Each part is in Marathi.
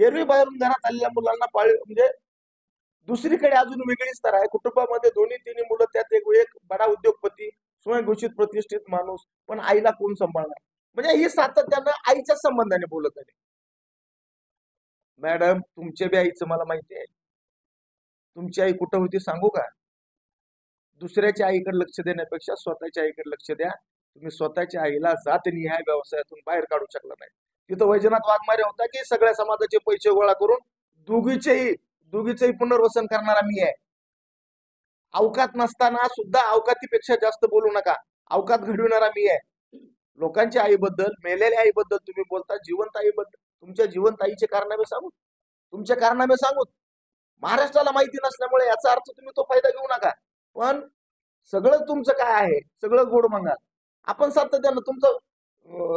एरवी बाहेरून घरात आलेल्या मुलांना म्हणजे दुसरीकडे अजून वेगळी स्तर आहे. कुटुंबामध्ये दोन्ही तिन्ही मुलं, त्यात एक बडा उद्योगपती, स्वयंघोषित प्रतिष्ठित माणूस, पण आईला कोण सांभाळणार? म्हणजे ही सातत्यानं आईच्या संबंधाने बोलत आहे. मॅडम, तुमच्या बी आईचं मला माहिती आहे. तुमची आई कुठं होती सांगू का? दुसऱ्याच्या आईकडे लक्ष देण्यापेक्षा स्वतःच्या आईकडे लक्ष द्या. तुम्ही स्वतःच्या आईला जातनिहाय व्यवसायातून बाहेर काढू शकला नाही. तिथं वैजनाथ वाघमारे होता की सगळ्या समाजाचे पैसे गोळा करून दोघीचेही पुनर्वसन करणारा मी आहे. अवकात नसताना सुद्धा अवकातीपेक्षा जास्त बोलू नका. अवकात घडविणारा मी आहे. लोकांच्या आईबद्दल, मेलेल्या आईबद्दल तुम्ही बोलता, जिवंत आईबद्दल तुमच्या जिवंत आईचे कारनामे सांगू, तुमचे कारनामे सांगू. महाराष्ट्राला माहिती नसल्यामुळे याचा अर्थ तुम्ही तो फायदा घेऊ नका. पण सगळं तुमचं काय आहे, सगळं गोड मंगाल. आपण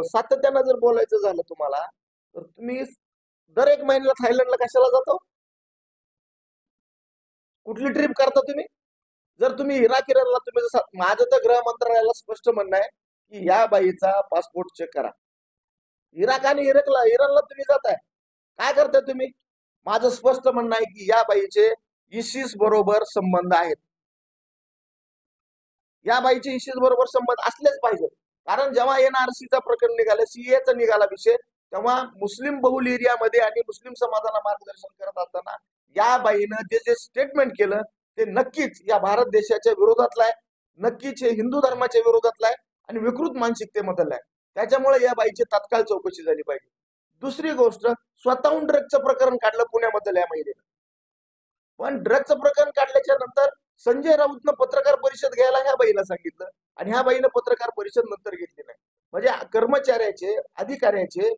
सातत्यानं जर बोलायचं झालं तुम्हाला, तर तुम्ही दर एक महिन्याला थायलंडला कशाला जातो? कुठली ट्रिप करता तुम्ही? जर तुम्ही इराक इराणला, तुम्ही जसं माझं तर गृह मंत्रालयाला स्पष्ट म्हणणं आहे की या बाईचा पासपोर्ट चेक करा. इराक आणि इराणला तुम्ही जाताय, काय करताय तुम्ही? माझं स्पष्ट म्हणणं आहे की या बाईचे इसिस बरोबर संबंध आहेत. या बाईचे इसिस बरोबर संबंध असलेच पाहिजे. कारण जेव्हा एनआरसीचा प्रकरण निघालं, सीएचा निघाला विषय, तेव्हा मुस्लिम बहुल एरियामध्ये आणि मुस्लिम समाजाला मार्गदर्शन करत असताना या बाईनं जे स्टेटमेंट केलं ते नक्कीच या भारत देशाच्या विरोधातलं आहे, नक्कीच हे हिंदू धर्माच्या विरोधातलं आहे आणि विकृत मानसिकतेमधलं आहे. त्याच्यामुळे या बाईची तात्काळ चौकशी झाली पाहिजे. दुसरी गोष्ट, स्वतःहून ड्रग्जचं प्रकरण काढलं पुण्यामधल्या या महिलेनं. पण ड्रग्जचं प्रकरण काढल्याच्या नंतर संजय राऊतनं पत्रकार परिषद घ्यायला ह्या बाईला सांगितलं आणि ह्या बाईनं पत्रकार परिषद नंतर घेतली नाही. म्हणजे कर्मचाऱ्याचे, अधिकाऱ्याचे,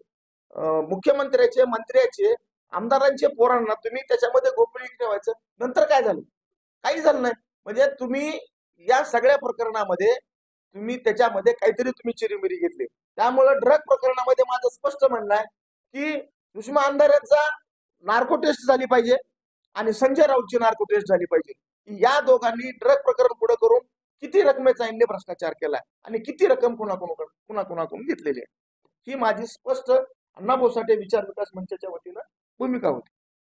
मुख्यमंत्र्याचे, मंत्र्याचे, आमदारांचे पोरांना तुम्ही त्याच्यामध्ये गोपनीय ठेवायचं. नंतर काय झालं? काही झालं नाही. म्हणजे तुम्ही या सगळ्या प्रकरणामध्ये त्याच्यामध्ये काहीतरी तुम्ही चिरीमिरी घेतली. त्यामुळे ड्रग प्रकरणामध्ये माझं स्पष्ट म्हणणं आहे की सुषमा अंधारेंचा नार्को टेस्ट झाली पाहिजे आणि संजय राऊतची नार्को टेस्ट झाली पाहिजे. या दोघांनी ड्रग प्रकरण पुढे करून किती रकमेचा यांनी भ्रष्टाचार केलाय आणि किती रक्कम कुणाकुणाकडून घेतलेली आहे, ही माझी स्पष्ट अण्णाभाऊ साठे विचार विकास मंचाच्या वतीनं भूमिका होती.